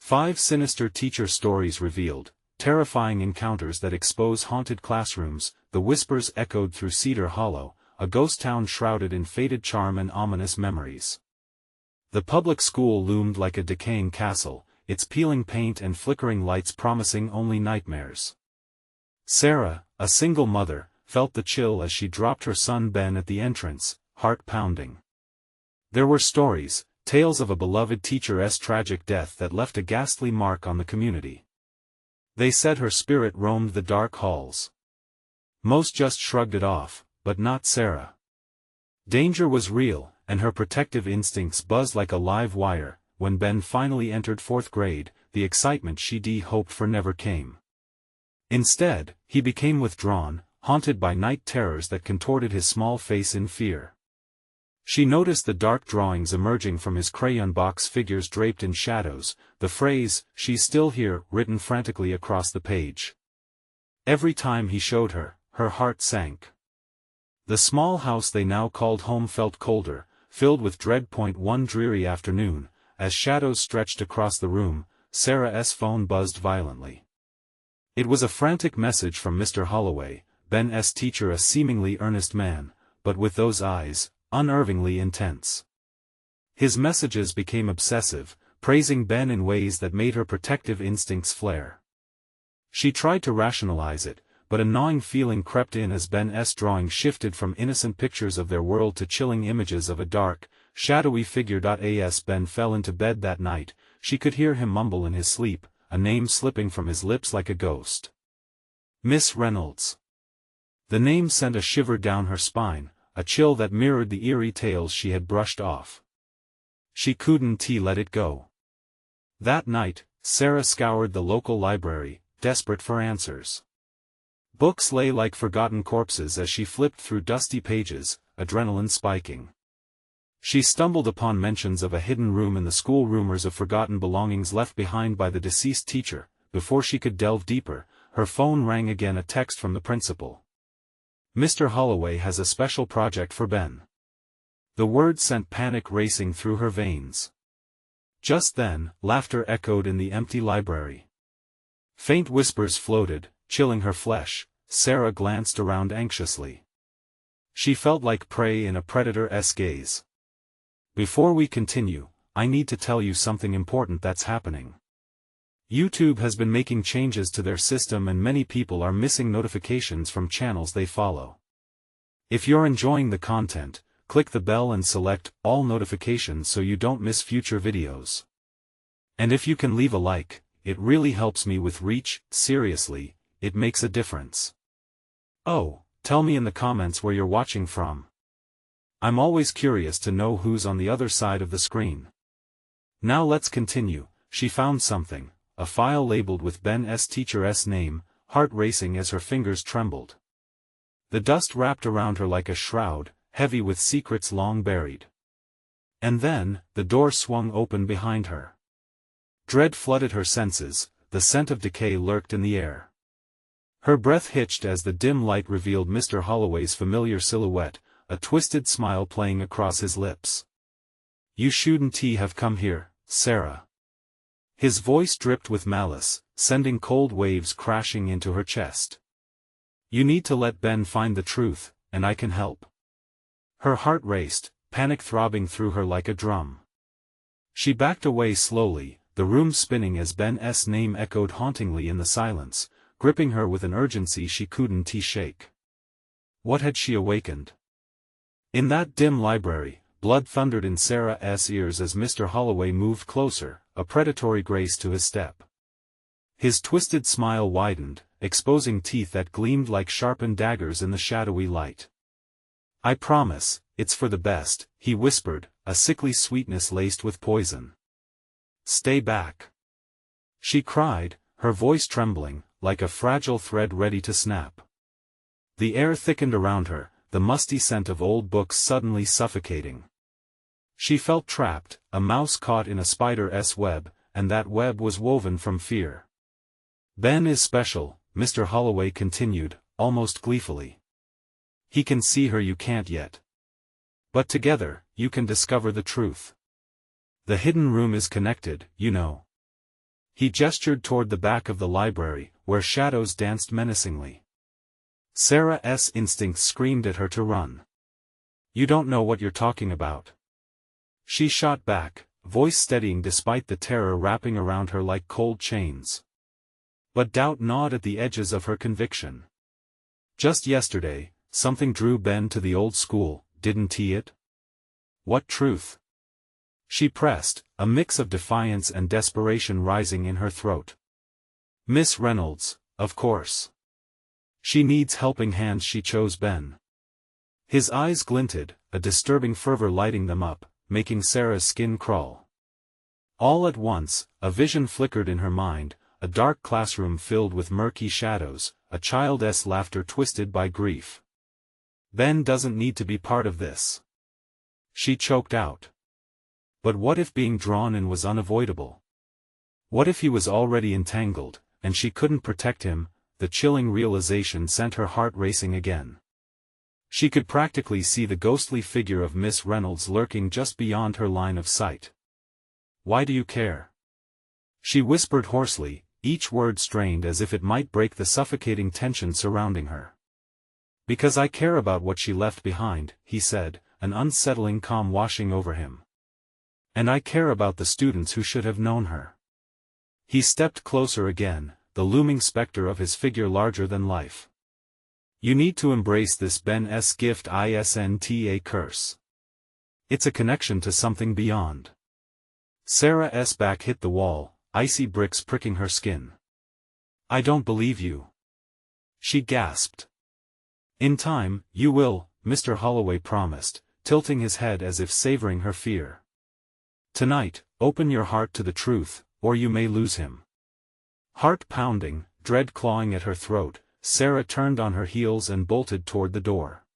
5 sinister teacher stories revealed, terrifying encounters that expose haunted classrooms, the whispers echoed through Cedar Hollow, a ghost town shrouded in faded charm and ominous memories. The public school loomed like a decaying castle, its peeling paint and flickering lights promising only nightmares. Sarah, a single mother, felt the chill as she dropped her son Ben at the entrance, heart pounding. There were stories, tales of a beloved teacher's tragic death that left a ghastly mark on the community. They said her spirit roamed the dark halls. Most just shrugged it off, but not Sarah. Danger was real, and her protective instincts buzzed like a live wire. When Ben finally entered 4th grade, the excitement she'd hoped for never came. Instead, he became withdrawn, haunted by night terrors that contorted his small face in fear. She noticed the dark drawings emerging from his crayon box figures draped in shadows, the phrase, "She's still here," written frantically across the page. Every time he showed her, her heart sank. The small house they now called home felt colder, filled with dread. One dreary afternoon, as shadows stretched across the room, Sarah's phone buzzed violently. It was a frantic message from Mr. Holloway, Ben's teacher, a seemingly earnest man, but with those eyes, unnervingly intense. His messages became obsessive, praising Ben in ways that made her protective instincts flare. She tried to rationalize it, but a gnawing feeling crept in as Ben's drawing shifted from innocent pictures of their world to chilling images of a dark, shadowy figure. As Ben fell into bed that night, she could hear him mumble in his sleep, a name slipping from his lips like a ghost. Miss Reynolds. The name sent a shiver down her spine, a chill that mirrored the eerie tales she had brushed off. She couldn't let it go. That night, Sarah scoured the local library, desperate for answers. Books lay like forgotten corpses as she flipped through dusty pages, adrenaline spiking. She stumbled upon mentions of a hidden room in the school, rumors of forgotten belongings left behind by the deceased teacher. Before she could delve deeper, her phone rang again, a text from the principal. "Mr. Holloway has a special project for Ben." The word sent panic racing through her veins. Just then, laughter echoed in the empty library. Faint whispers floated, chilling her flesh. Sarah glanced around anxiously. She felt like prey in a predator's gaze. "Before we continue, I need to tell you something important that's happening. YouTube has been making changes to their system and many people are missing notifications from channels they follow. If you're enjoying the content, click the bell and select all notifications so you don't miss future videos. And if you can leave a like, it really helps me with reach. Seriously, it makes a difference. Oh, tell me in the comments where you're watching from. I'm always curious to know who's on the other side of the screen. Now let's continue. She found something. A file labeled with Ben's teacher's name, heart racing as her fingers trembled. The dust wrapped around her like a shroud, heavy with secrets long buried. And then, the door swung open behind her. Dread flooded her senses, the scent of decay lurked in the air. Her breath hitched as the dim light revealed Mr. Holloway's familiar silhouette, a twisted smile playing across his lips. "You shouldn't have come here, Sarah." His voice dripped with malice, sending cold waves crashing into her chest. "You need to let Ben find the truth, and I can help." Her heart raced, panic throbbing through her like a drum. She backed away slowly, the room spinning as Ben's name echoed hauntingly in the silence, gripping her with an urgency she couldn't shake. What had she awakened? In that dim library, blood thundered in Sarah's ears as Mr. Holloway moved closer, a predatory grace to his step. His twisted smile widened, exposing teeth that gleamed like sharpened daggers in the shadowy light. "I promise, it's for the best," he whispered, a sickly sweetness laced with poison. "Stay back," she cried, her voice trembling, like a fragile thread ready to snap. The air thickened around her, the musty scent of old books suddenly suffocating. She felt trapped, a mouse caught in a spider's web, and that web was woven from fear. "Ben is special," Mr. Holloway continued, almost gleefully. "He can see her, you can't yet. But together, you can discover the truth. The hidden room is connected, you know." He gestured toward the back of the library, where shadows danced menacingly. Sarah's instincts screamed at her to run. "You don't know what you're talking about." She shot back, voice steadying despite the terror wrapping around her like cold chains. But doubt gnawed at the edges of her conviction. "Just yesterday, something drew Ben to the old school, didn't he it?" "What truth?" She pressed, a mix of defiance and desperation rising in her throat. "Miss Reynolds, of course. She needs helping hands. She chose Ben." His eyes glinted, a disturbing fervor lighting them up, making Sarah's skin crawl. All at once, a vision flickered in her mind, a dark classroom filled with murky shadows, a child's laughter twisted by grief. "Ben doesn't need to be part of this," she choked out. But what if being drawn in was unavoidable? What if he was already entangled, and she couldn't protect him? The chilling realization sent her heart racing again. She could practically see the ghostly figure of Miss Reynolds lurking just beyond her line of sight. "Why do you care?" she whispered hoarsely, each word strained as if it might break the suffocating tension surrounding her. "Because I care about what she left behind," he said, an unsettling calm washing over him. "And I care about the students who should have known her." He stepped closer again, the looming specter of his figure larger than life. "You need to embrace this Ben's gift, isn't curse. It's a connection to something beyond." Sarah's back hit the wall, icy bricks pricking her skin. "I don't believe you," she gasped. "In time, you will," Mr. Holloway promised, tilting his head as if savoring her fear. "Tonight, open your heart to the truth, or you may lose him." Heart pounding, dread clawing at her throat, Sarah turned on her heels and bolted toward the door.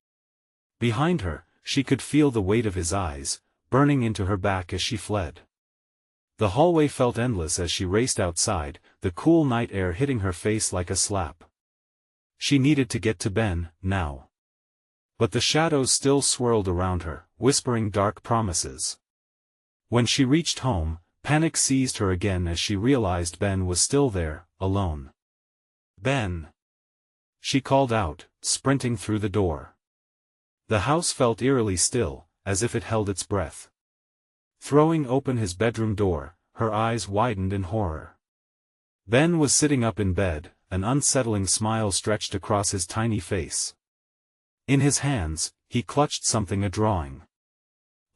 Behind her, she could feel the weight of his eyes, burning into her back as she fled. The hallway felt endless as she raced outside, the cool night air hitting her face like a slap. She needed to get to Ben, now. But the shadows still swirled around her, whispering dark promises. When she reached home, panic seized her again as she realized Ben was still there, alone. "Ben!" she called out, sprinting through the door. The house felt eerily still, as if it held its breath. Throwing open his bedroom door, her eyes widened in horror. Ben was sitting up in bed, an unsettling smile stretched across his tiny face. In his hands, he clutched something, a drawing.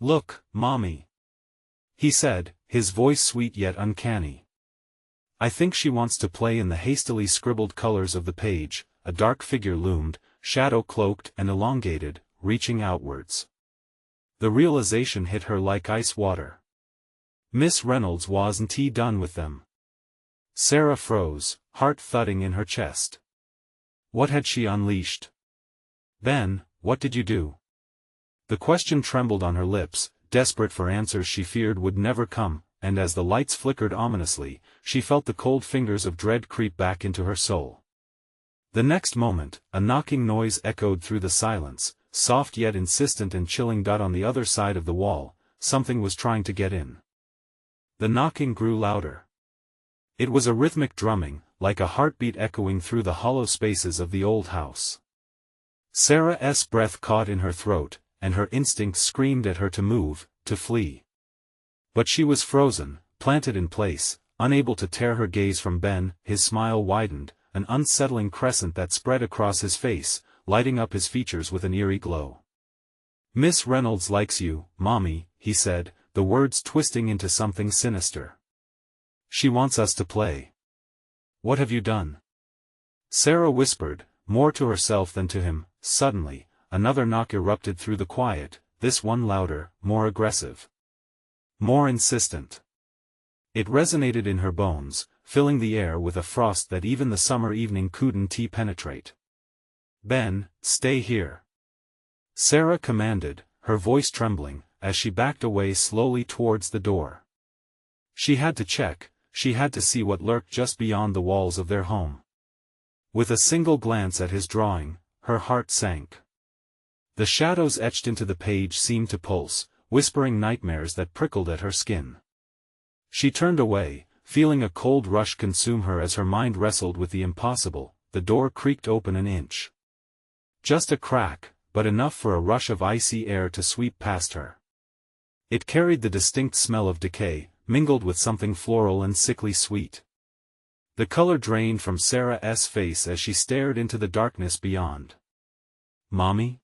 "Look, Mommy," he said, his voice sweet yet uncanny. "I think she wants to play." In the hastily scribbled colors of the page, a dark figure loomed, shadow-cloaked and elongated, reaching outwards. The realization hit her like ice water. Miss Reynolds wasn't done with them. Sarah froze, heart thudding in her chest. What had she unleashed? "Ben, what did you do?" The question trembled on her lips, desperate for answers she feared would never come, and as the lights flickered ominously, she felt the cold fingers of dread creep back into her soul. The next moment, a knocking noise echoed through the silence, soft yet insistent and chilling. On the other side of the wall, something was trying to get in. The knocking grew louder. It was a rhythmic drumming, like a heartbeat echoing through the hollow spaces of the old house. Sarah's breath caught in her throat, and her instincts screamed at her to move, to flee. But she was frozen, planted in place, unable to tear her gaze from Ben. His smile widened, an unsettling crescent that spread across his face, lighting up his features with an eerie glow. "Miss Reynolds likes you, Mommy," he said, the words twisting into something sinister. "She wants us to play." "What have you done?" Sarah whispered, more to herself than to him. Suddenly, another knock erupted through the quiet, this one louder, more aggressive. More insistent. It resonated in her bones, filling the air with a frost that even the summer evening couldn't penetrate. "Ben, stay here," Sarah commanded, her voice trembling, as she backed away slowly towards the door. She had to check, she had to see what lurked just beyond the walls of their home. With a single glance at his drawing, her heart sank. The shadows etched into the page seemed to pulse, whispering nightmares that prickled at her skin. She turned away, feeling a cold rush consume her as her mind wrestled with the impossible. The door creaked open an inch. Just a crack, but enough for a rush of icy air to sweep past her. It carried the distinct smell of decay, mingled with something floral and sickly sweet. The color drained from Sarah's face as she stared into the darkness beyond. "Mommy?"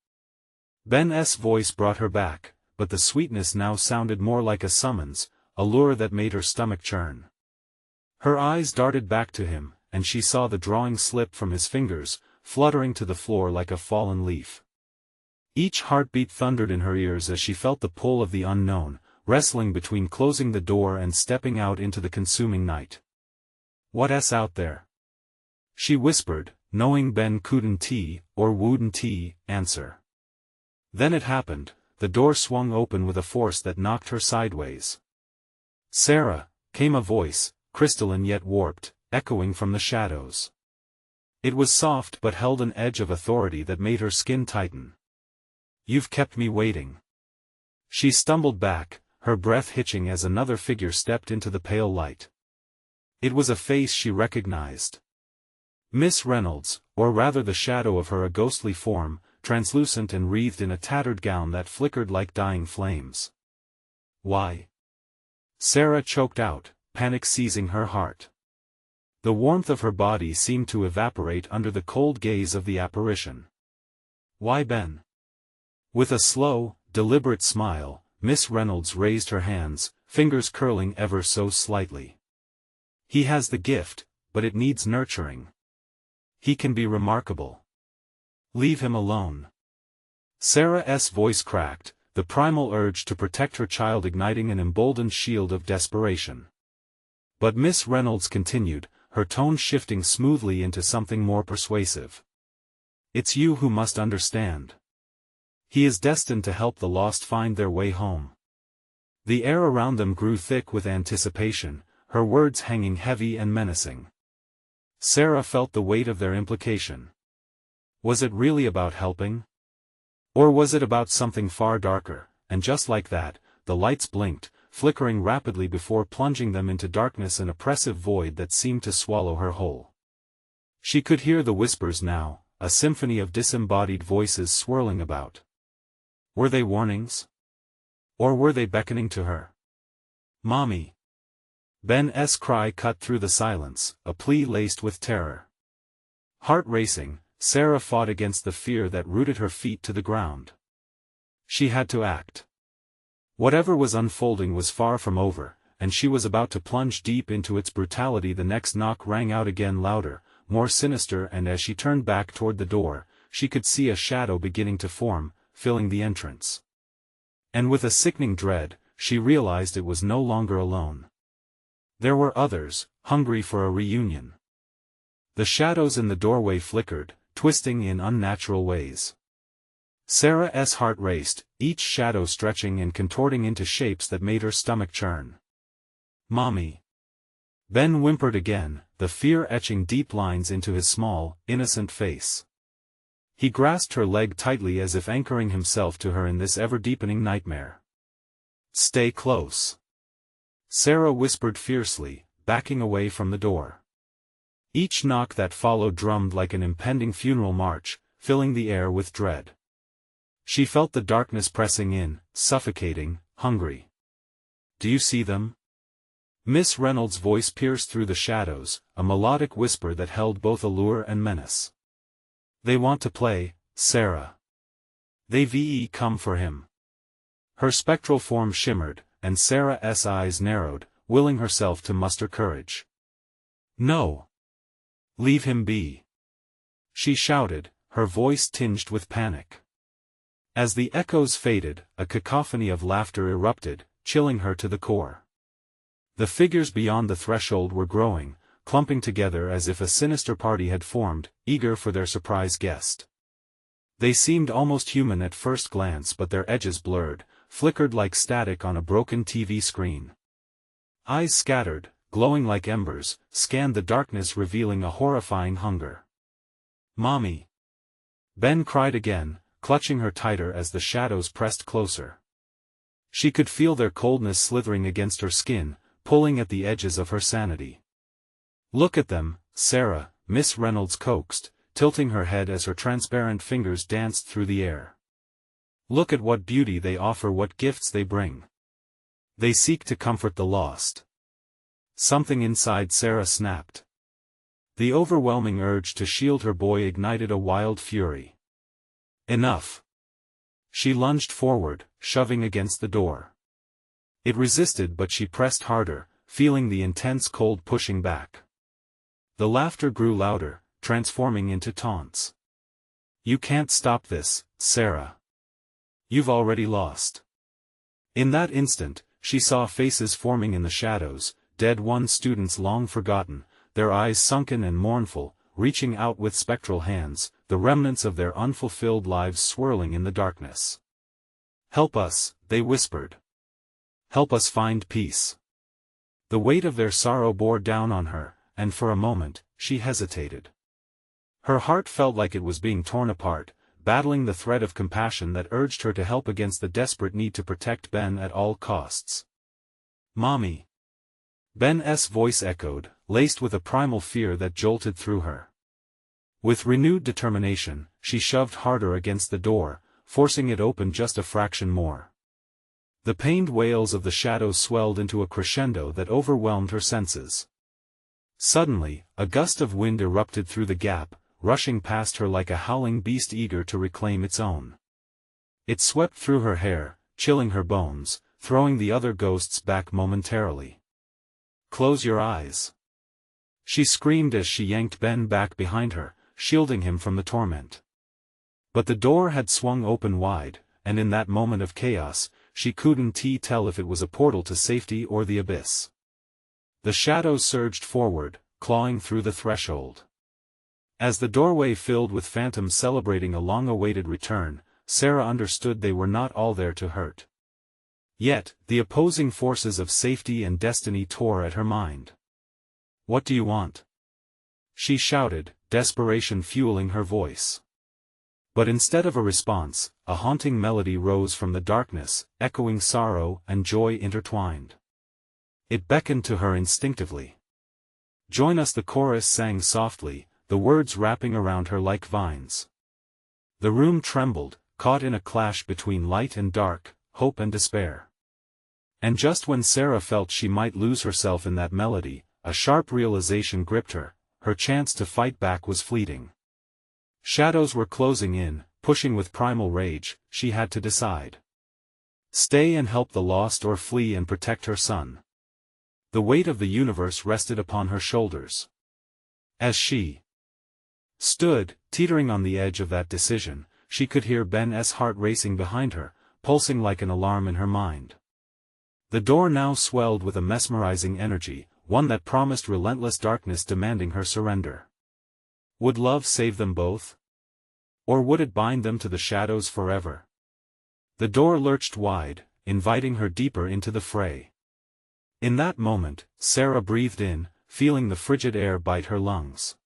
Ben's voice brought her back, but the sweetness now sounded more like a summons, a lure that made her stomach churn. Her eyes darted back to him, and she saw the drawing slip from his fingers, fluttering to the floor like a fallen leaf. Each heartbeat thundered in her ears as she felt the pull of the unknown, wrestling between closing the door and stepping out into the consuming night. "What's out there?" she whispered, knowing Ben couldn't or wouldn't answer. Then it happened, the door swung open with a force that knocked her sideways. "Sarah," came a voice, crystalline yet warped, echoing from the shadows. It was soft but held an edge of authority that made her skin tighten. "You've kept me waiting." She stumbled back, her breath hitching as another figure stepped into the pale light. It was a face she recognized. Miss Reynolds, or rather the shadow of her, a ghostly form, translucent and wreathed in a tattered gown that flickered like dying flames. "Why?" Sarah choked out, panic seizing her heart. The warmth of her body seemed to evaporate under the cold gaze of the apparition. "Why, Ben?" With a slow, deliberate smile, Miss Reynolds raised her hands, fingers curling ever so slightly. "He has the gift, but it needs nurturing. He can be remarkable. Leave him alone." Sarah's voice cracked, the primal urge to protect her child igniting an emboldened shield of desperation. But Miss Reynolds continued, her tone shifting smoothly into something more persuasive. "It's you who must understand. He is destined to help the lost find their way home." The air around them grew thick with anticipation, her words hanging heavy and menacing. Sarah felt the weight of their implication. Was it really about helping? Or was it about something far darker? And just like that, the lights blinked, flickering rapidly before plunging them into darkness, an oppressive void that seemed to swallow her whole. She could hear the whispers now, a symphony of disembodied voices swirling about. Were they warnings? Or were they beckoning to her? "Mommy!" Ben's cry cut through the silence, a plea laced with terror. Heart racing, Sarah fought against the fear that rooted her feet to the ground. She had to act. Whatever was unfolding was far from over, and she was about to plunge deep into its brutality. The next knock rang out again, louder, more sinister, and as she turned back toward the door, she could see a shadow beginning to form, filling the entrance. And with a sickening dread, she realized it was no longer alone. There were others, hungry for a reunion. The shadows in the doorway flickered, twisting in unnatural ways. Sarah's heart raced, each shadow stretching and contorting into shapes that made her stomach churn. "Mommy!" Ben whimpered again, the fear etching deep lines into his small, innocent face. He grasped her leg tightly as if anchoring himself to her in this ever-deepening nightmare. "Stay close," Sarah whispered fiercely, backing away from the door. Each knock that followed drummed like an impending funeral march, filling the air with dread. She felt the darkness pressing in, suffocating, hungry. "Do you see them?" Miss Reynolds' voice pierced through the shadows, a melodic whisper that held both allure and menace. "They want to play, Sarah. They've come for him." Her spectral form shimmered, and Sarah's eyes narrowed, willing herself to muster courage. "No. Leave him be," she shouted, her voice tinged with panic. As the echoes faded, a cacophony of laughter erupted, chilling her to the core. The figures beyond the threshold were growing, clumping together as if a sinister party had formed, eager for their surprise guest. They seemed almost human at first glance, but their edges blurred, flickered like static on a broken TV screen. Eyes scattered, glowing like embers, scanned the darkness, revealing a horrifying hunger. "Mommy!" Ben cried again, clutching her tighter as the shadows pressed closer. She could feel their coldness slithering against her skin, pulling at the edges of her sanity. "Look at them, Sarah," Miss Reynolds coaxed, tilting her head as her transparent fingers danced through the air. "Look at what beauty they offer, what gifts they bring. They seek to comfort the lost." Something inside Sarah snapped. The overwhelming urge to shield her boy ignited a wild fury. Enough. She lunged forward, shoving against the door. It resisted, but she pressed harder, feeling the intense cold pushing back. The laughter grew louder, transforming into taunts. "You can't stop this, Sarah. You've already lost." In that instant, she saw faces forming in the shadows, dead-won students long forgotten, their eyes sunken and mournful, reaching out with spectral hands, the remnants of their unfulfilled lives swirling in the darkness. "Help us," they whispered. "Help us find peace." The weight of their sorrow bore down on her, and for a moment, she hesitated. Her heart felt like it was being torn apart, battling the thread of compassion that urged her to help against the desperate need to protect Ben at all costs. "Mommy." Ben's voice echoed, laced with a primal fear that jolted through her. With renewed determination, she shoved harder against the door, forcing it open just a fraction more. The pained wails of the shadows swelled into a crescendo that overwhelmed her senses. Suddenly, a gust of wind erupted through the gap, rushing past her like a howling beast eager to reclaim its own. It swept through her hair, chilling her bones, throwing the other ghosts back momentarily. "Close your eyes," she screamed as she yanked Ben back behind her, shielding him from the torment. But the door had swung open wide, and in that moment of chaos, she couldn't tell if it was a portal to safety or the abyss. The shadows surged forward, clawing through the threshold. As the doorway filled with phantoms celebrating a long-awaited return, Sarah understood they were not all there to hurt. Yet, the opposing forces of safety and destiny tore at her mind. "What do you want?" she shouted, desperation fueling her voice. But instead of a response, a haunting melody rose from the darkness, echoing sorrow and joy intertwined. It beckoned to her instinctively. "Join us," the chorus sang softly, the words wrapping around her like vines. The room trembled, caught in a clash between light and dark, hope and despair. And just when Sarah felt she might lose herself in that melody, a sharp realization gripped her: her chance to fight back was fleeting. Shadows were closing in, pushing with primal rage. She had to decide. Stay and help the lost, or flee and protect her son. The weight of the universe rested upon her shoulders. As she stood, teetering on the edge of that decision, she could hear Ben's heart racing behind her, pulsing like an alarm in her mind. The door now swelled with a mesmerizing energy, one that promised relentless darkness demanding her surrender. Would love save them both? Or would it bind them to the shadows forever? The door lurched wide, inviting her deeper into the fray. In that moment, Sarah breathed in, feeling the frigid air bite her lungs.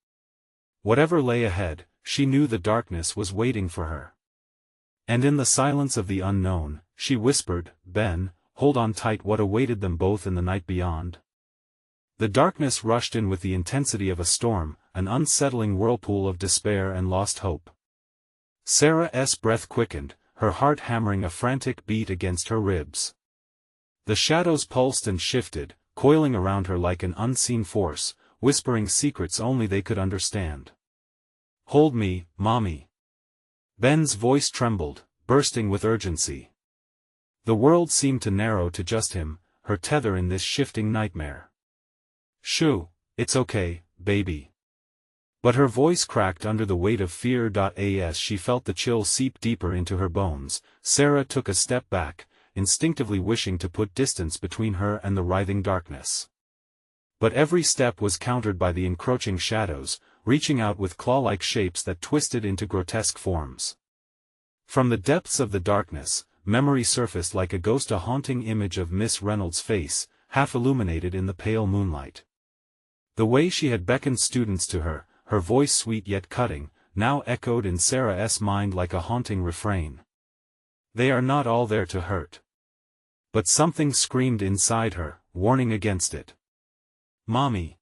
Whatever lay ahead, she knew the darkness was waiting for her. And in the silence of the unknown, she whispered, "Ben, hold on tight." What awaited them both in the night beyond? The darkness rushed in with the intensity of a storm, an unsettling whirlpool of despair and lost hope. Sarah's breath quickened, her heart hammering a frantic beat against her ribs. The shadows pulsed and shifted, coiling around her like an unseen force, whispering secrets only they could understand. "Hold me, Mommy." Ben's voice trembled, bursting with urgency. The world seemed to narrow to just him, her tether in this shifting nightmare. "Shoo, it's okay, baby." But her voice cracked under the weight of fear. As she felt the chill seep deeper into her bones, Sarah took a step back, instinctively wishing to put distance between her and the writhing darkness. But every step was countered by the encroaching shadows, reaching out with claw-like shapes that twisted into grotesque forms. From the depths of the darkness, memory surfaced like a ghost, a haunting image of Miss Reynolds' face, half illuminated in the pale moonlight. The way she had beckoned students to her, her voice sweet yet cutting, now echoed in Sarah's mind like a haunting refrain. "They are not all there to hurt." But something screamed inside her, warning against it. "Mommy."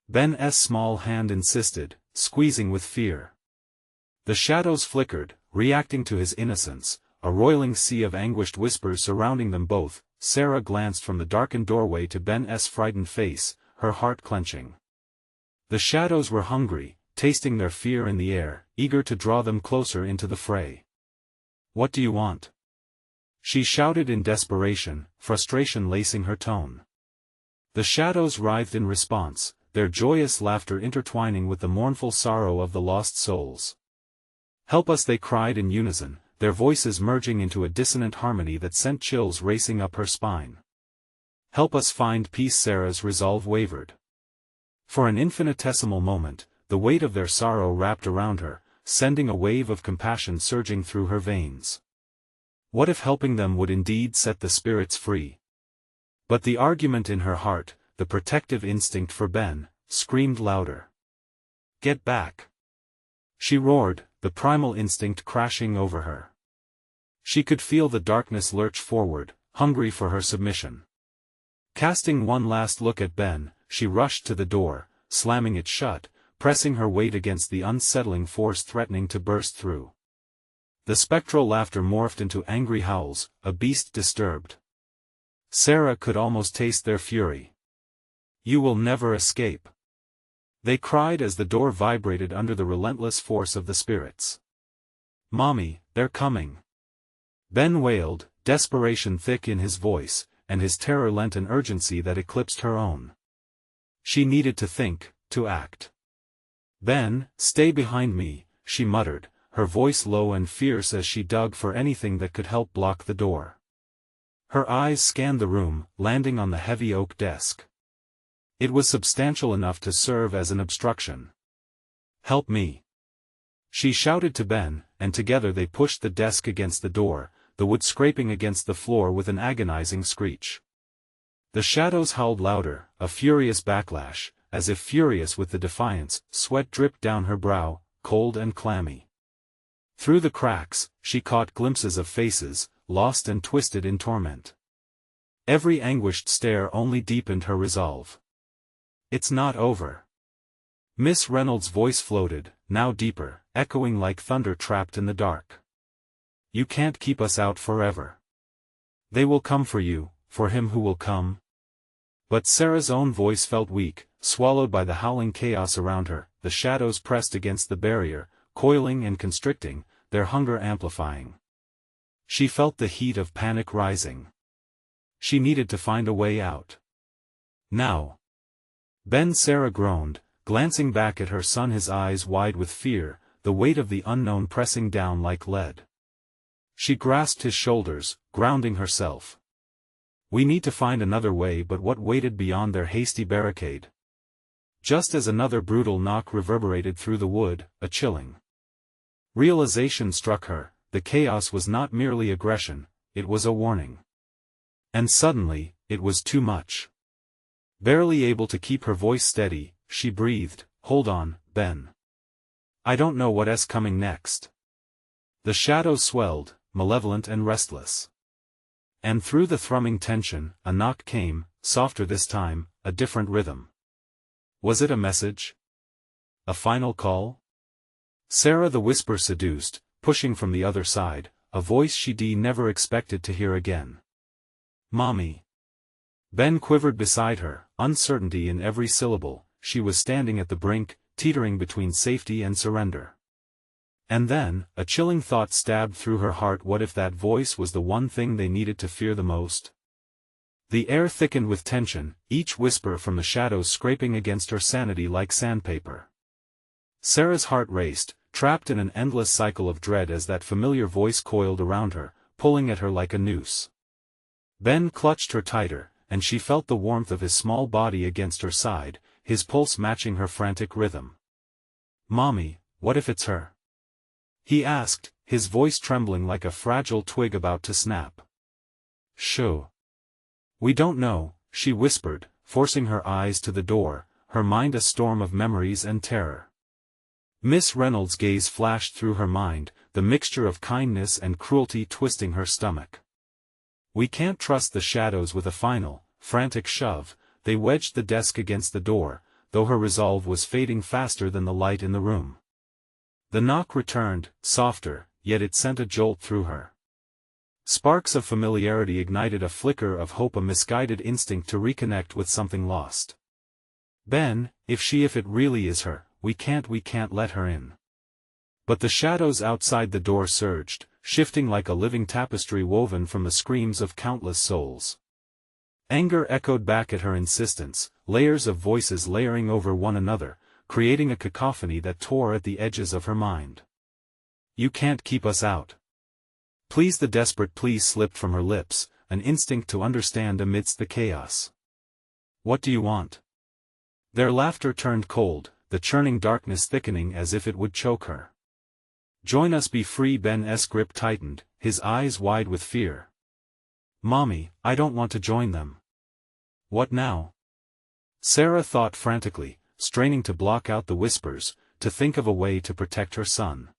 Ben's small hand insisted, squeezing with fear. The shadows flickered, reacting to his innocence, a roiling sea of anguished whispers surrounding them both. Sarah glanced from the darkened doorway to Ben's frightened face, her heart clenching. The shadows were hungry, tasting their fear in the air, eager to draw them closer into the fray. "What do you want?" she shouted in desperation, frustration lacing her tone. The shadows writhed in response, their joyous laughter intertwining with the mournful sorrow of the lost souls. "Help us," they cried in unison, their voices merging into a dissonant harmony that sent chills racing up her spine. "Help us find peace." Sarah's resolve wavered. For an infinitesimal moment, the weight of their sorrow wrapped around her, sending a wave of compassion surging through her veins. What if helping them would indeed set the spirits free? But the argument in her heart, the protective instinct for Ben, screamed louder. "Get back!" she roared, the primal instinct crashing over her. She could feel the darkness lurch forward, hungry for her submission. Casting one last look at Ben, she rushed to the door, slamming it shut, pressing her weight against the unsettling force threatening to burst through. The spectral laughter morphed into angry howls, a beast disturbed. Sarah could almost taste their fury. "You will never escape!" they cried as the door vibrated under the relentless force of the spirits. "Mommy, they're coming!" Ben wailed, desperation thick in his voice, and his terror lent an urgency that eclipsed her own. She needed to think, to act. "Ben, stay behind me," she muttered, her voice low and fierce as she dug for anything that could help block the door. Her eyes scanned the room, landing on the heavy oak desk. It was substantial enough to serve as an obstruction. "Help me!" she shouted to Ben, and together they pushed the desk against the door, the wood scraping against the floor with an agonizing screech. The shadows howled louder, a furious backlash, as if furious with the defiance. Sweat dripped down her brow, cold and clammy. Through the cracks, she caught glimpses of faces, lost and twisted in torment. Every anguished stare only deepened her resolve. "It's not over." Miss Reynolds' voice floated, now deeper, echoing like thunder trapped in the dark. "You can't keep us out forever. They will come for you, for him who will come." But Sarah's own voice felt weak, swallowed by the howling chaos around her. The shadows pressed against the barrier, coiling and constricting, their hunger amplifying. She felt the heat of panic rising. She needed to find a way out. Now. Ben. Sarah groaned, glancing back at her son, his eyes wide with fear, the weight of the unknown pressing down like lead. She grasped his shoulders, grounding herself. "We need to find another way." But what waited beyond their hasty barricade? Just as another brutal knock reverberated through the wood, a chilling realization struck her: the chaos was not merely aggression, it was a warning. And suddenly, it was too much. Barely able to keep her voice steady, she breathed, "Hold on, Ben. I don't know what's coming next." The shadows swelled, malevolent and restless. And through the thrumming tension, a knock came, softer this time, a different rhythm. Was it a message? A final call? Sarah, the whisper seduced, pushing from the other side, a voice she'd never expected to hear again. "Mommy." Ben quivered beside her, uncertainty in every syllable. She was standing at the brink, teetering between safety and surrender. And then, a chilling thought stabbed through her heart. What if that voice was the one thing they needed to fear the most? The air thickened with tension, each whisper from the shadows scraping against her sanity like sandpaper. Sarah's heart raced, trapped in an endless cycle of dread as that familiar voice coiled around her, pulling at her like a noose. Ben clutched her tighter, and she felt the warmth of his small body against her side, his pulse matching her frantic rhythm. "Mommy, what if it's her?" he asked, his voice trembling like a fragile twig about to snap. "Shoo. We don't know," she whispered, forcing her eyes to the door, her mind a storm of memories and terror. Miss Reynolds' gaze flashed through her mind, the mixture of kindness and cruelty twisting her stomach. "We can't trust the shadows with a final, frantic shove, they wedged the desk against the door, though her resolve was fading faster than the light in the room. The knock returned, softer, yet it sent a jolt through her. Sparks of familiarity ignited a flicker of hope, a misguided instinct to reconnect with something lost. Ben, if it really is her, we can't let her in. But the shadows outside the door surged, shifting like a living tapestry woven from the screams of countless souls. Anger echoed back at her insistence, layers of voices layering over one another, creating a cacophony that tore at the edges of her mind. You can't keep us out. Please. The desperate plea slipped from her lips, an instinct to understand amidst the chaos. What do you want? Their laughter turned cold, the churning darkness thickening as if it would choke her. Join us, be free. Ben's grip tightened, his eyes wide with fear. Mommy, I don't want to join them. What now? Sarah thought frantically, straining to block out the whispers, to think of a way to protect her son.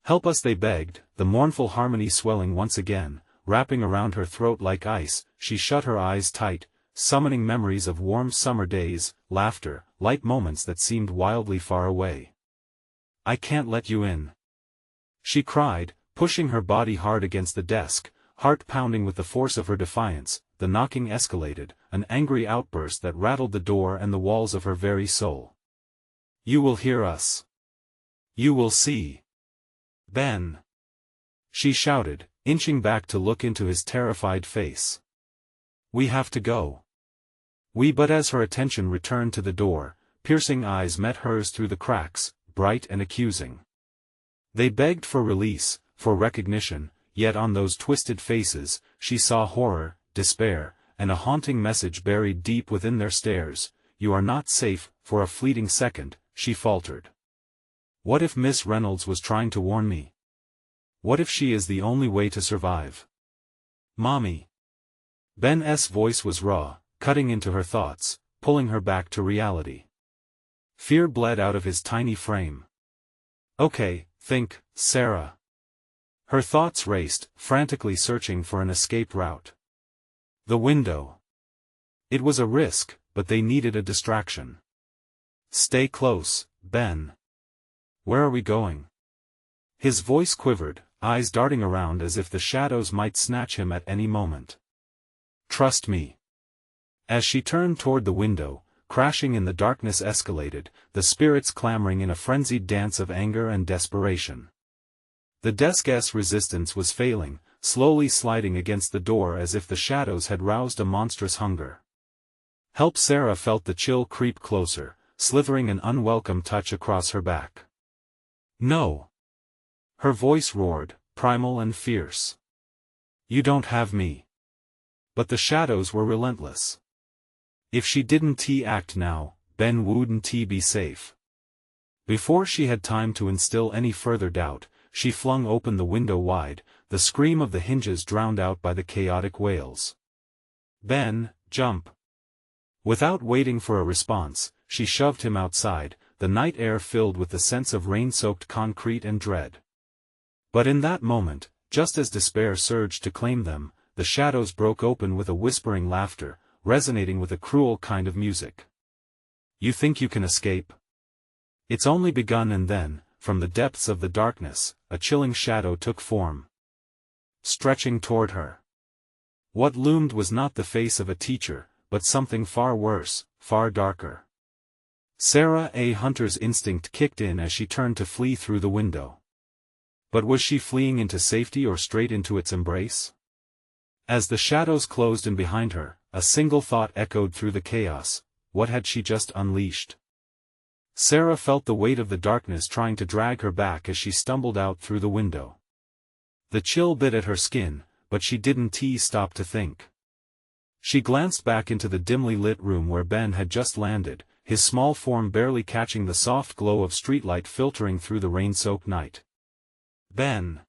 Help us, they begged, the mournful harmony swelling once again, wrapping around her throat like ice. She shut her eyes tight, summoning memories of warm summer days, laughter, light moments that seemed wildly far away. I can't let you in, she cried, pushing her body hard against the desk, heart pounding with the force of her defiance. The knocking escalated, an angry outburst that rattled the door and the walls of her very soul. You will hear us. You will see. Ben, she shouted, inching back to look into his terrified face. We have to go. But as her attention returned to the door, piercing eyes met hers through the cracks, bright and accusing. They begged for release, for recognition, yet on those twisted faces, she saw horror, despair, and a haunting message buried deep within their stares. You are not safe. For a fleeting second, she faltered. What if Miss Reynolds was trying to warn me? What if she is the only way to survive? Mommy. Ben's voice was raw, cutting into her thoughts, pulling her back to reality. Fear bled out of his tiny frame. Okay, think, Sarah. Her thoughts raced, frantically searching for an escape route. The window. It was a risk, but they needed a distraction. Stay close, Ben. Where are we going? His voice quivered, eyes darting around as if the shadows might snatch him at any moment. Trust me. As she turned toward the window, crashing in the darkness escalated, the spirits clamoring in a frenzied dance of anger and desperation. The desk's resistance was failing, slowly sliding against the door as if the shadows had roused a monstrous hunger. Help! Sarah felt the chill creep closer, slithering an unwelcome touch across her back. No! Her voice roared, primal and fierce. You don't have me. But the shadows were relentless. If she didn't act now, Ben wouldn't be safe. Before she had time to instill any further doubt, she flung open the window wide, the scream of the hinges drowned out by the chaotic wails. Ben, jump! Without waiting for a response, she shoved him outside, the night air filled with the sense of rain-soaked concrete and dread. But in that moment, just as despair surged to claim them, the shadows broke open with a whispering laughter, resonating with a cruel kind of music. You think you can escape? It's only begun. And then, from the depths of the darkness, a chilling shadow took form. Stretching toward her. What loomed was not the face of a teacher, but something far worse, far darker. Sarah Hunter's instinct kicked in as she turned to flee through the window. But was she fleeing into safety or straight into its embrace? As the shadows closed in behind her, a single thought echoed through the chaos: what had she just unleashed? Sarah felt the weight of the darkness trying to drag her back as she stumbled out through the window. The chill bit at her skin, but she didn't stop to think. She glanced back into the dimly lit room where Ben had just landed, his small form barely catching the soft glow of streetlight filtering through the rain-soaked night. Ben!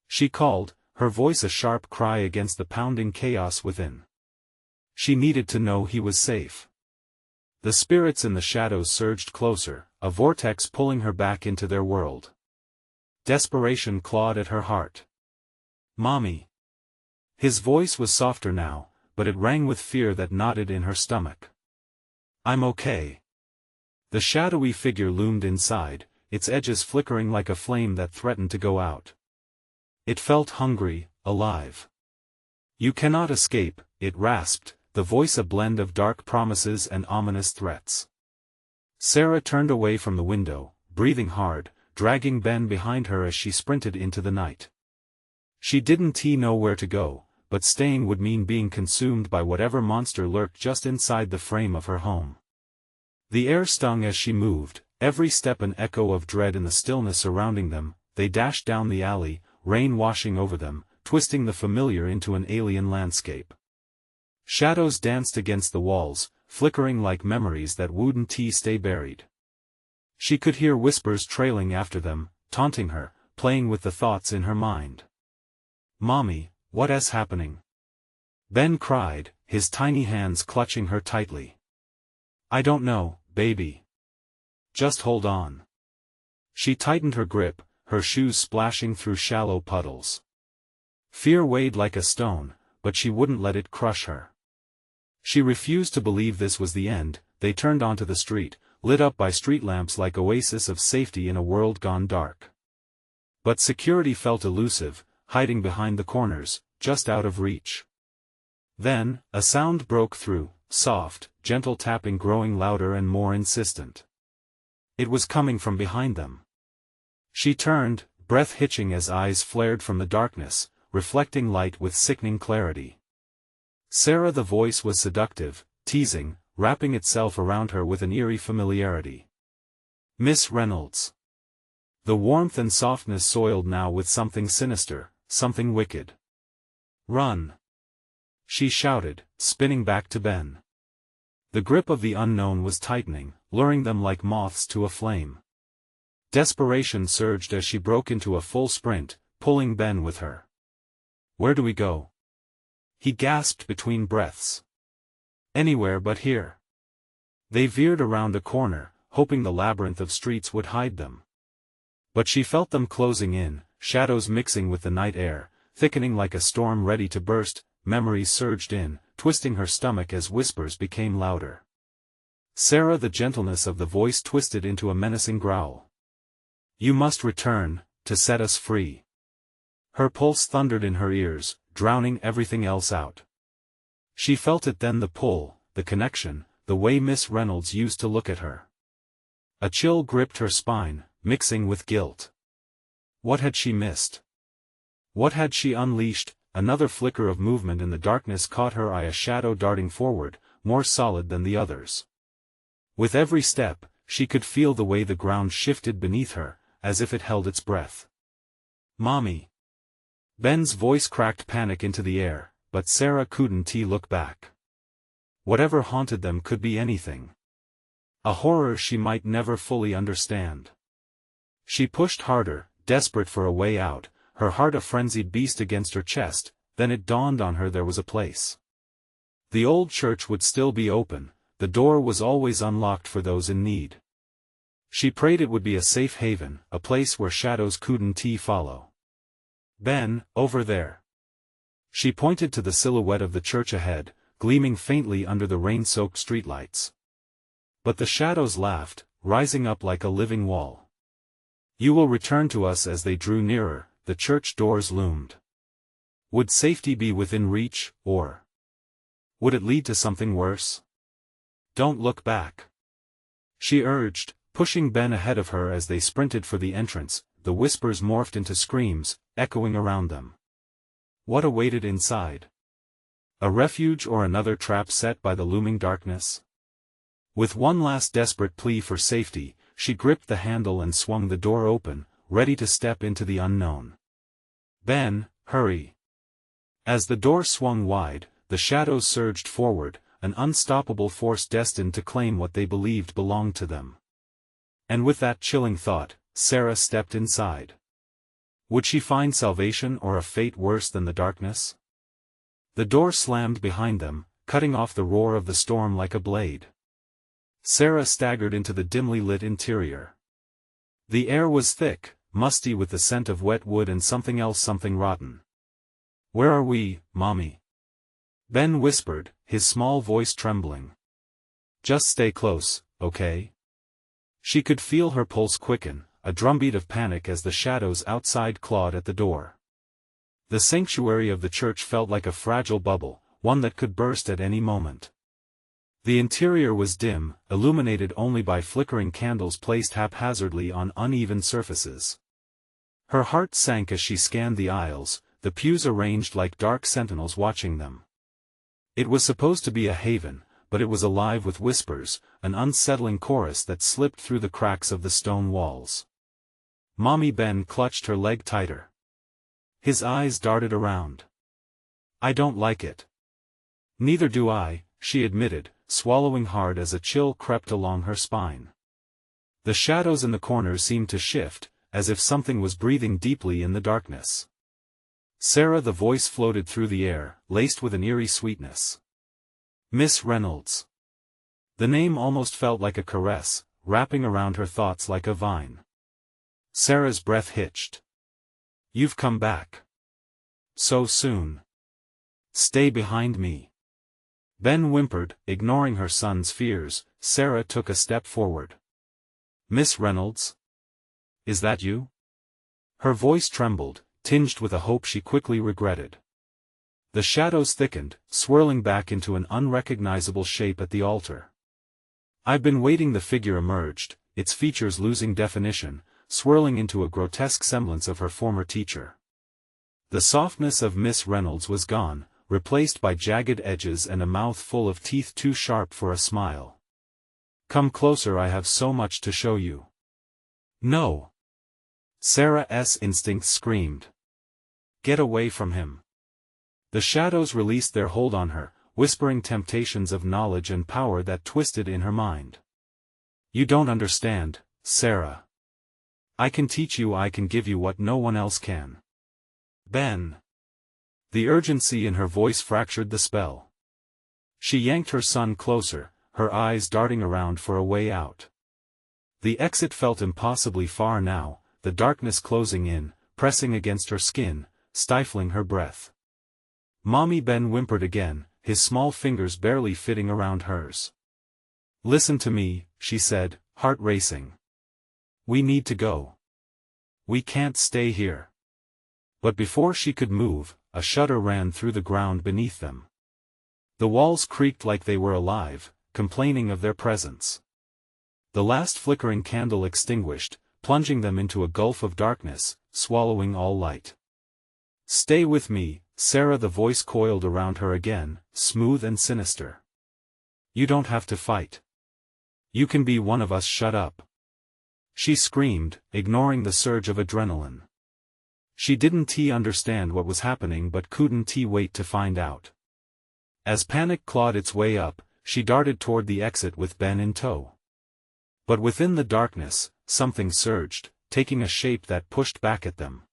She called, her voice a sharp cry against the pounding chaos within. She needed to know he was safe. The spirits in the shadows surged closer, a vortex pulling her back into their world. Desperation clawed at her heart. Mommy! His voice was softer now, but it rang with fear that knotted in her stomach. "I'm okay." The shadowy figure loomed inside, its edges flickering like a flame that threatened to go out. It felt hungry, alive. "You cannot escape," it rasped, the voice a blend of dark promises and ominous threats. Sarah turned away from the window, breathing hard, dragging Ben behind her as she sprinted into the night. She didn't know where to go, but staying would mean being consumed by whatever monster lurked just inside the frame of her home. The air stung as she moved, every step an echo of dread in the stillness surrounding them. They dashed down the alley, rain washing over them, twisting the familiar into an alien landscape. Shadows danced against the walls, flickering like memories that wouldn't stay buried. She could hear whispers trailing after them, taunting her, playing with the thoughts in her mind. "Mommy, what is happening?" Ben cried, his tiny hands clutching her tightly. "I don't know, baby. Just hold on." She tightened her grip, her shoes splashing through shallow puddles. Fear weighed like a stone, but she wouldn't let it crush her. She refused to believe this was the end. They turned onto the street, lit up by street lamps like oases of safety in a world gone dark. But security felt elusive, hiding behind the corners, just out of reach. Then, a sound broke through, soft, gentle tapping growing louder and more insistent. It was coming from behind them. She turned, breath hitching as eyes flared from the darkness, reflecting light with sickening clarity. Sarah, the voice was seductive, teasing, wrapping itself around her with an eerie familiarity. "Miss Reynolds." The warmth and softness soiled now with something sinister, something wicked. "Run!" she shouted, spinning back to Ben. The grip of the unknown was tightening, luring them like moths to a flame. Desperation surged as she broke into a full sprint, pulling Ben with her. "Where do we go?" he gasped between breaths. "Anywhere but here." They veered around a corner, hoping the labyrinth of streets would hide them. But she felt them closing in, shadows mixing with the night air, thickening like a storm ready to burst. Memories surged in, twisting her stomach as whispers became louder. Sarah, the gentleness of the voice twisted into a menacing growl. "You must return, to set us free." Her pulse thundered in her ears, drowning everything else out. She felt it then, the pull, the connection, the way Miss Reynolds used to look at her. A chill gripped her spine, mixing with guilt. What had she missed? What had she unleashed? Another flicker of movement in the darkness caught her eye, a shadow darting forward, more solid than the others. With every step, she could feel the way the ground shifted beneath her, as if it held its breath. "Mommy!" Ben's voice cracked panic into the air, but Sarah couldn't look back. Whatever haunted them could be anything. A horror she might never fully understand. She pushed harder, desperate for a way out, her heart a frenzied beast against her chest. Then it dawned on her there was a place. The old church would still be open, the door was always unlocked for those in need. She prayed it would be a safe haven, a place where shadows couldn't follow. "Ben, over there." She pointed to the silhouette of the church ahead, gleaming faintly under the rain-soaked streetlights. But the shadows laughed, rising up like a living wall. "You will return to us." As they drew nearer, the church doors loomed. Would safety be within reach, or would it lead to something worse? "Don't look back," she urged, pushing Ben ahead of her as they sprinted for the entrance. The whispers morphed into screams, echoing around them. What awaited inside? A refuge or another trap set by the looming darkness? With one last desperate plea for safety, she gripped the handle and swung the door open, ready to step into the unknown. "Ben, hurry!" As the door swung wide, the shadows surged forward, an unstoppable force destined to claim what they believed belonged to them. And with that chilling thought, Sarah stepped inside. Would she find salvation or a fate worse than the darkness? The door slammed behind them, cutting off the roar of the storm like a blade. Sarah staggered into the dimly lit interior. The air was thick, musty with the scent of wet wood and something else, something rotten. "Where are we, Mommy?" Ben whispered, his small voice trembling. Just stay close, okay? She could feel her pulse quicken, a drumbeat of panic as the shadows outside clawed at the door. The sanctuary of the church felt like a fragile bubble, one that could burst at any moment. The interior was dim, illuminated only by flickering candles placed haphazardly on uneven surfaces. Her heart sank as she scanned the aisles, the pews arranged like dark sentinels watching them. It was supposed to be a haven, but it was alive with whispers, an unsettling chorus that slipped through the cracks of the stone walls. Mommy Ben clutched her leg tighter. His eyes darted around. I don't like it. Neither do I, she admitted, swallowing hard as a chill crept along her spine. The shadows in the corners seemed to shift, as if something was breathing deeply in the darkness. Sarah, the voice floated through the air, laced with an eerie sweetness. Miss Reynolds. The name almost felt like a caress, wrapping around her thoughts like a vine. Sarah's breath hitched. You've come back. So soon. Stay behind me. Ben whimpered, ignoring her son's fears. Sarah took a step forward. Miss Reynolds? Is that you? Her voice trembled, tinged with a hope she quickly regretted. The shadows thickened, swirling back into an unrecognizable shape at the altar. I've been waiting. The figure emerged, its features losing definition, swirling into a grotesque semblance of her former teacher. The softness of Miss Reynolds was gone, replaced by jagged edges and a mouth full of teeth too sharp for a smile. Come closer, I have so much to show you. No. Sarah's instincts screamed. Get away from him. The shadows released their hold on her, whispering temptations of knowledge and power that twisted in her mind. You don't understand, Sarah. I can teach you. I can give you what no one else can. Ben. The urgency in her voice fractured the spell. She yanked her son closer, her eyes darting around for a way out. The exit felt impossibly far now, the darkness closing in, pressing against her skin, stifling her breath. Mommy Ben whimpered again, his small fingers barely fitting around hers. Listen to me, she said, heart racing. We need to go. We can't stay here. But before she could move, a shudder ran through the ground beneath them. The walls creaked like they were alive, complaining of their presence. The last flickering candle extinguished, plunging them into a gulf of darkness, swallowing all light. Stay with me, Sarah. The voice coiled around her again, smooth and sinister. You don't have to fight. You can be one of us. Shut up. She screamed, ignoring the surge of adrenaline. She didn't understand what was happening but couldn't wait to find out. As panic clawed its way up, she darted toward the exit with Ben in tow. But within the darkness, something surged, taking a shape that pushed back at them.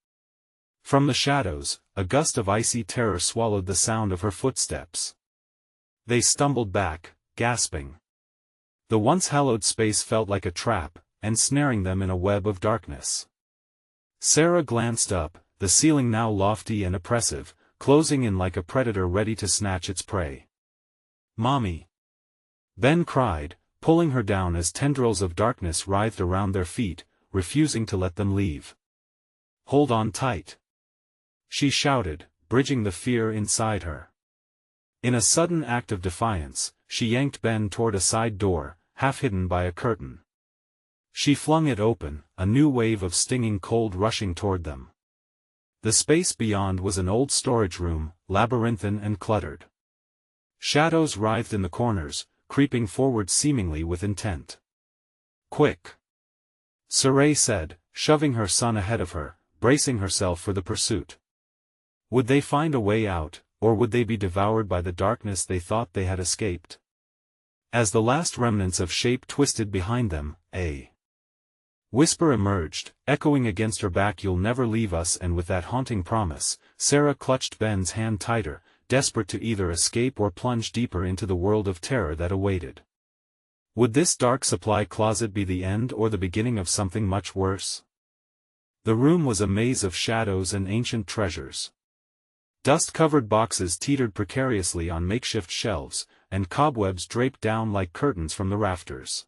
From the shadows, a gust of icy terror swallowed the sound of her footsteps. They stumbled back, gasping. The once hallowed space felt like a trap, ensnaring them in a web of darkness. Sarah glanced up, the ceiling now lofty and oppressive, closing in like a predator ready to snatch its prey. Mommy! Ben cried, pulling her down as tendrils of darkness writhed around their feet, refusing to let them leave. Hold on tight. She shouted, bridging the fear inside her. In a sudden act of defiance, she yanked Ben toward a side door, half hidden by a curtain. She flung it open, a new wave of stinging cold rushing toward them. The space beyond was an old storage room, labyrinthine and cluttered. Shadows writhed in the corners, creeping forward seemingly with intent. Quick! Saray said, shoving her son ahead of her, bracing herself for the pursuit. Would they find a way out, or would they be devoured by the darkness they thought they had escaped? As the last remnants of shape twisted behind them, a whisper emerged, echoing against her back. You'll never leave us. And with that haunting promise, Sarah clutched Ben's hand tighter, desperate to either escape or plunge deeper into the world of terror that awaited. Would this dark supply closet be the end or the beginning of something much worse? The room was a maze of shadows and ancient treasures. Dust-covered boxes teetered precariously on makeshift shelves, and cobwebs draped down like curtains from the rafters.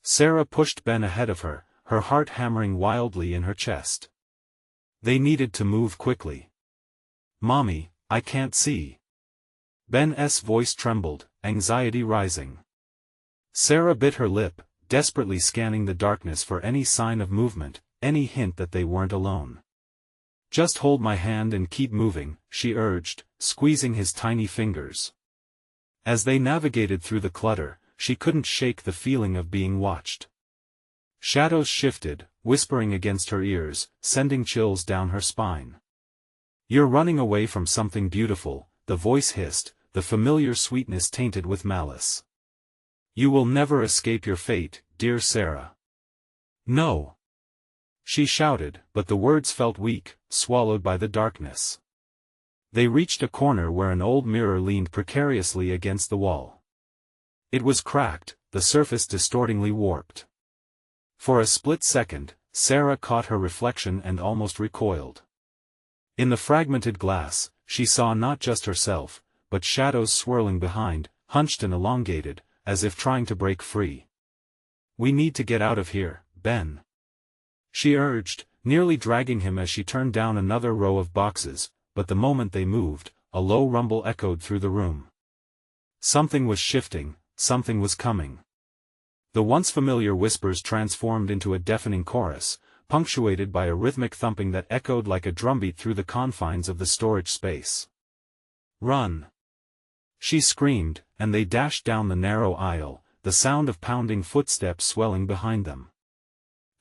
Sarah pushed Ben ahead of her, her heart hammering wildly in her chest. They needed to move quickly. "Mommy, I can't see." Ben's voice trembled, anxiety rising. Sarah bit her lip, desperately scanning the darkness for any sign of movement, any hint that they weren't alone. "Just hold my hand and keep moving," she urged, squeezing his tiny fingers. As they navigated through the clutter, she couldn't shake the feeling of being watched. Shadows shifted, whispering against her ears, sending chills down her spine. "You're running away from something beautiful," the voice hissed, the familiar sweetness tainted with malice. "You will never escape your fate, dear Sarah." "No!" she shouted, but the words felt weak, swallowed by the darkness. They reached a corner where an old mirror leaned precariously against the wall. It was cracked, the surface distortingly warped. For a split second, Sarah caught her reflection and almost recoiled. In the fragmented glass, she saw not just herself, but shadows swirling behind, hunched and elongated, as if trying to break free. "We need to get out of here, Ben," she urged, nearly dragging him as she turned down another row of boxes, but the moment they moved, a low rumble echoed through the room. Something was shifting, something was coming. The once familiar whispers transformed into a deafening chorus, punctuated by a rhythmic thumping that echoed like a drumbeat through the confines of the storage space. "Run!" she screamed, and they dashed down the narrow aisle, the sound of pounding footsteps swelling behind them.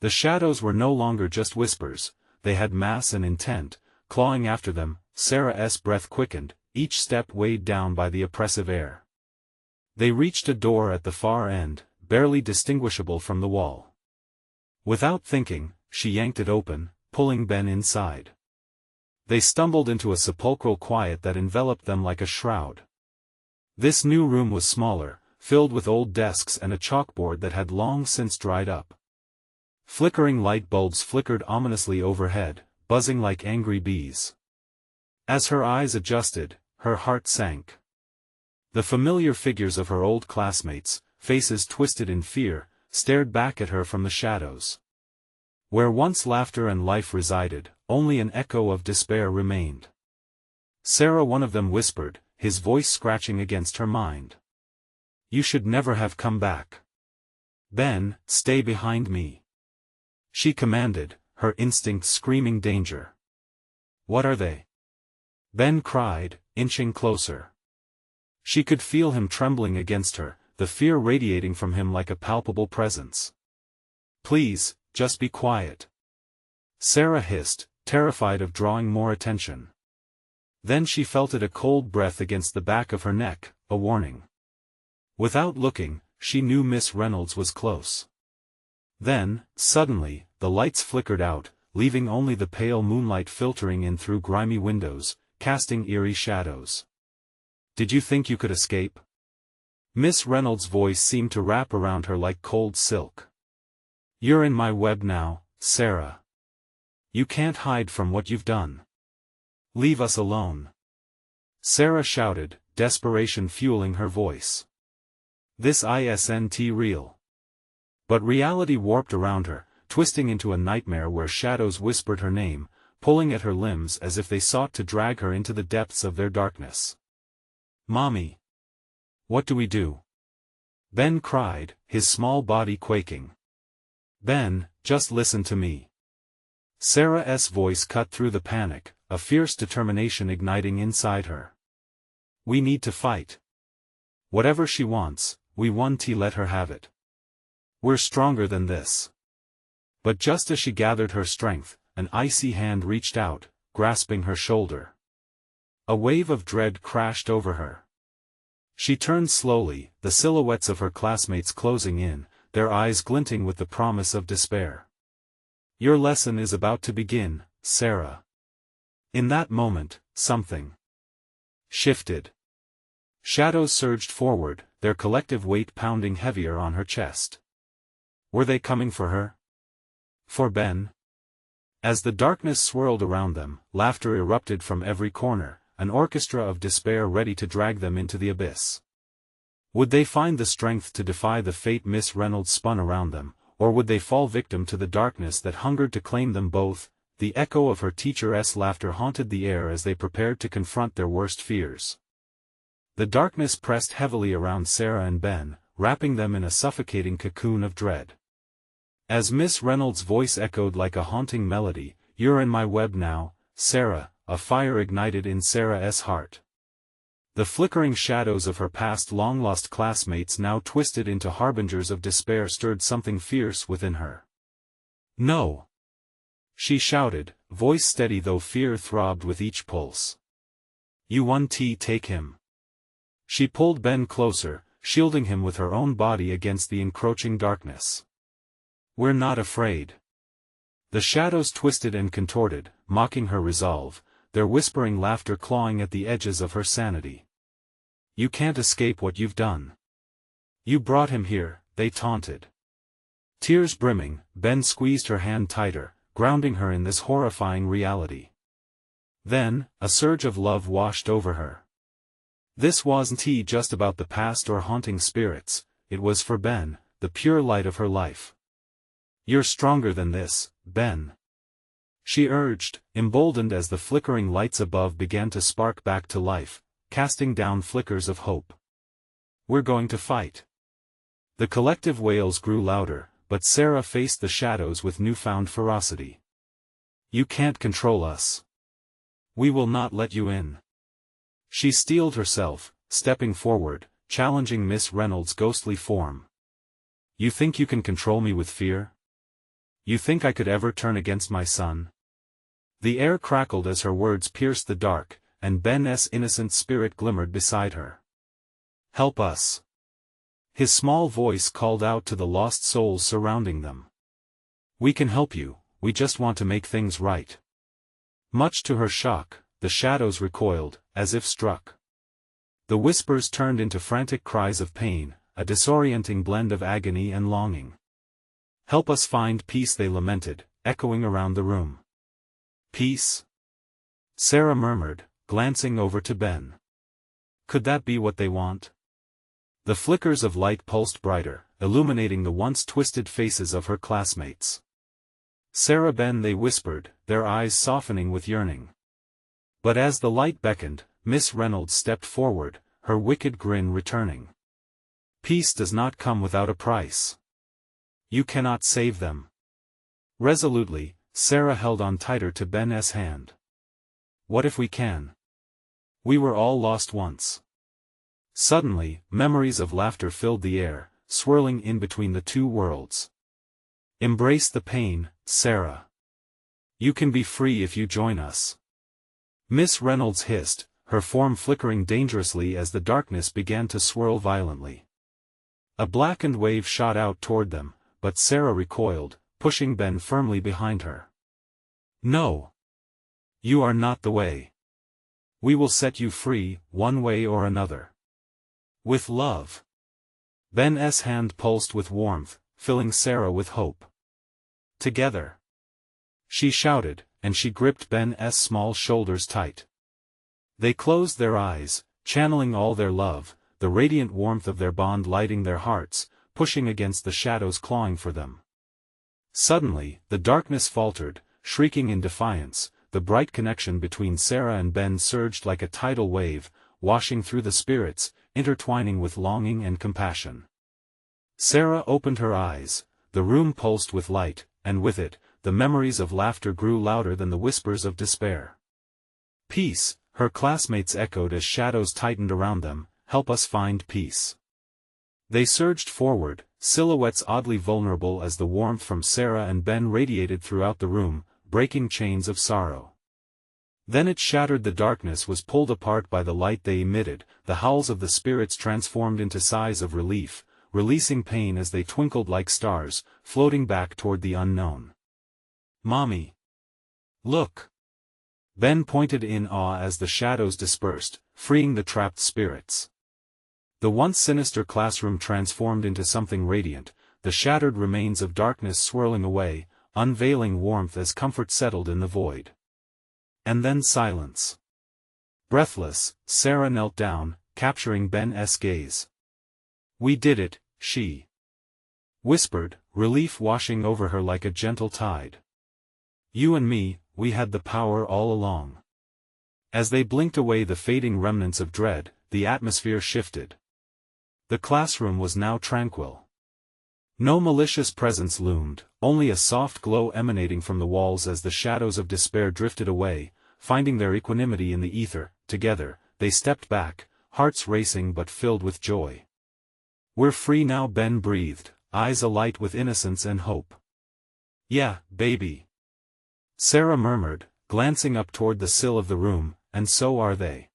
The shadows were no longer just whispers, they had mass and intent, clawing after them. Sarah's breath quickened, each step weighed down by the oppressive air. They reached a door at the far end, barely distinguishable from the wall. Without thinking, she yanked it open, pulling Ben inside. They stumbled into a sepulchral quiet that enveloped them like a shroud. This new room was smaller, filled with old desks and a chalkboard that had long since dried up. Flickering light bulbs flickered ominously overhead, buzzing like angry bees. As her eyes adjusted, her heart sank. The familiar figures of her old classmates, faces twisted in fear, stared back at her from the shadows. Where once laughter and life resided, only an echo of despair remained. "Sarah," one of them whispered, his voice scratching against her mind. "You should never have come back." "Ben, stay behind me," she commanded, her instincts screaming danger. "What are they?" Ben cried, inching closer. She could feel him trembling against her, the fear radiating from him like a palpable presence. "Please, just be quiet," Sarah hissed, terrified of drawing more attention. Then she felt a cold breath against the back of her neck, a warning. Without looking, she knew Miss Reynolds was close. Then, suddenly, the lights flickered out, leaving only the pale moonlight filtering in through grimy windows, casting eerie shadows. "Did you think you could escape?" Miss Reynolds' voice seemed to wrap around her like cold silk. "You're in my web now, Sarah. You can't hide from what you've done. Leave us alone." Sarah shouted, desperation fueling her voice. "This isn't real." But reality warped around her, twisting into a nightmare where shadows whispered her name, pulling at her limbs as if they sought to drag her into the depths of their darkness. "Mommy! What do we do?" Ben cried, his small body quaking. "Ben, just listen to me." Sarah's voice cut through the panic, a fierce determination igniting inside her. "We need to fight. Whatever she wants, we want to let her have it. We're stronger than this." But just as she gathered her strength, an icy hand reached out, grasping her shoulder. A wave of dread crashed over her. She turned slowly, the silhouettes of her classmates closing in, their eyes glinting with the promise of despair. "Your lesson is about to begin, Sarah." In that moment, something shifted. Shadows surged forward, their collective weight pounding heavier on her chest. Were they coming for her? For Ben? As the darkness swirled around them, laughter erupted from every corner, an orchestra of despair ready to drag them into the abyss. Would they find the strength to defy the fate Miss Reynolds spun around them, or would they fall victim to the darkness that hungered to claim them both? The echo of her teacher's laughter haunted the air as they prepared to confront their worst fears. The darkness pressed heavily around Sarah and Ben, wrapping them in a suffocating cocoon of dread. As Miss Reynolds' voice echoed like a haunting melody, "You're in my web now, Sarah," a fire ignited in Sarah's heart. The flickering shadows of her past long-lost classmates now twisted into harbingers of despair stirred something fierce within her. "No!" she shouted, voice steady though fear throbbed with each pulse. "You won't take him." She pulled Ben closer, shielding him with her own body against the encroaching darkness. "We're not afraid." The shadows twisted and contorted, mocking her resolve, their whispering laughter clawing at the edges of her sanity. "You can't escape what you've done. You brought him here," they taunted. Tears brimming, Ben squeezed her hand tighter, grounding her in this horrifying reality. Then, a surge of love washed over her. This wasn't just about the past or haunting spirits, it was for Ben, the pure light of her life. "You're stronger than this, Ben," she urged, emboldened as the flickering lights above began to spark back to life, casting down flickers of hope. "We're going to fight." The collective wails grew louder, but Sarah faced the shadows with newfound ferocity. "You can't control us. We will not let you in." She steeled herself, stepping forward, challenging Miss Reynolds' ghostly form. "You think you can control me with fear? You think I could ever turn against my son?" The air crackled as her words pierced the dark, and Ben's innocent spirit glimmered beside her. "Help us." His small voice called out to the lost souls surrounding them. "We can help you, we just want to make things right." Much to her shock, the shadows recoiled, as if struck. The whispers turned into frantic cries of pain, a disorienting blend of agony and longing. "Help us find peace," they lamented, echoing around the room. "Peace?" Sarah murmured, glancing over to Ben. "Could that be what they want?" The flickers of light pulsed brighter, illuminating the once twisted faces of her classmates. "Sarah, Ben," they whispered, their eyes softening with yearning. But as the light beckoned, Miss Reynolds stepped forward, her wicked grin returning. "Peace does not come without a price. You cannot save them." Resolutely, Sarah held on tighter to Ben's hand. "What if we can? We were all lost once." Suddenly, memories of laughter filled the air, swirling in between the two worlds. "Embrace the pain, Sarah. You can be free if you join us." Miss Reynolds hissed, her form flickering dangerously as the darkness began to swirl violently. A blackened wave shot out toward them, but Sarah recoiled, pushing Ben firmly behind her. "No. You are not the way. We will set you free, one way or another. With love." Ben's hand pulsed with warmth, filling Sarah with hope. "Together," she shouted, and she gripped Ben's small shoulders tight. They closed their eyes, channeling all their love, the radiant warmth of their bond lighting their hearts, pushing against the shadows clawing for them. Suddenly, the darkness faltered, shrieking in defiance, the bright connection between Sarah and Ben surged like a tidal wave, washing through the spirits, intertwining with longing and compassion. Sarah opened her eyes, the room pulsed with light, and with it, the memories of laughter grew louder than the whispers of despair. "Peace," her classmates echoed as shadows tightened around them, "help us find peace." They surged forward, silhouettes oddly vulnerable as the warmth from Sarah and Ben radiated throughout the room, breaking chains of sorrow. Then it shattered. The darkness was pulled apart by the light they emitted, the howls of the spirits transformed into sighs of relief, releasing pain as they twinkled like stars, floating back toward the unknown. "Mommy! Look!" Ben pointed in awe as the shadows dispersed, freeing the trapped spirits. The once sinister classroom transformed into something radiant, the shattered remains of darkness swirling away, unveiling warmth as comfort settled in the void. And then silence. Breathless, Sarah knelt down, capturing Ben's gaze. "We did it," she whispered, relief washing over her like a gentle tide. "You and me, we had the power all along." As they blinked away the fading remnants of dread, the atmosphere shifted. The classroom was now tranquil. No malicious presence loomed, only a soft glow emanating from the walls as the shadows of despair drifted away, finding their equanimity in the ether. Together, they stepped back, hearts racing but filled with joy. "We're free now," Ben breathed, eyes alight with innocence and hope. "Yeah, baby," Sarah murmured, glancing up toward the sill of the room, "and so are they."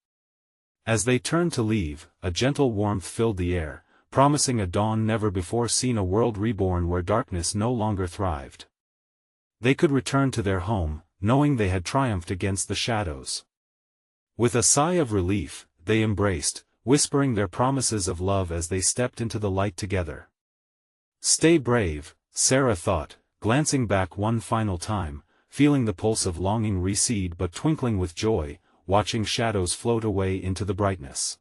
As they turned to leave, a gentle warmth filled the air, promising a dawn never before seen, a world reborn where darkness no longer thrived. They could return to their home, knowing they had triumphed against the shadows. With a sigh of relief, they embraced, whispering their promises of love as they stepped into the light together. "Stay brave," Sarah thought, glancing back one final time, feeling the pulse of longing recede but twinkling with joy, watching shadows float away into the brightness.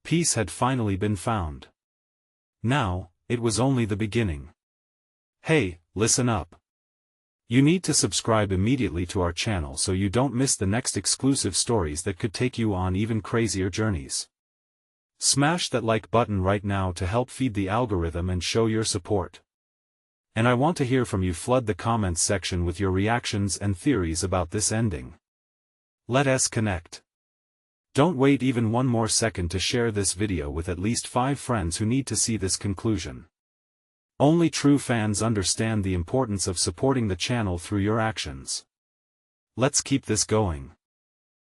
Peace had finally been found. Now, it was only the beginning. Hey, listen up. You need to subscribe immediately to our channel so you don't miss the next exclusive stories that could take you on even crazier journeys. Smash that like button right now to help feed the algorithm and show your support. And I want to hear from you. Flood the comments section with your reactions and theories about this ending. Let us connect. Don't wait even one more second to share this video with at least 5 friends who need to see this conclusion. Only true fans understand the importance of supporting the channel through your actions. Let's keep this going.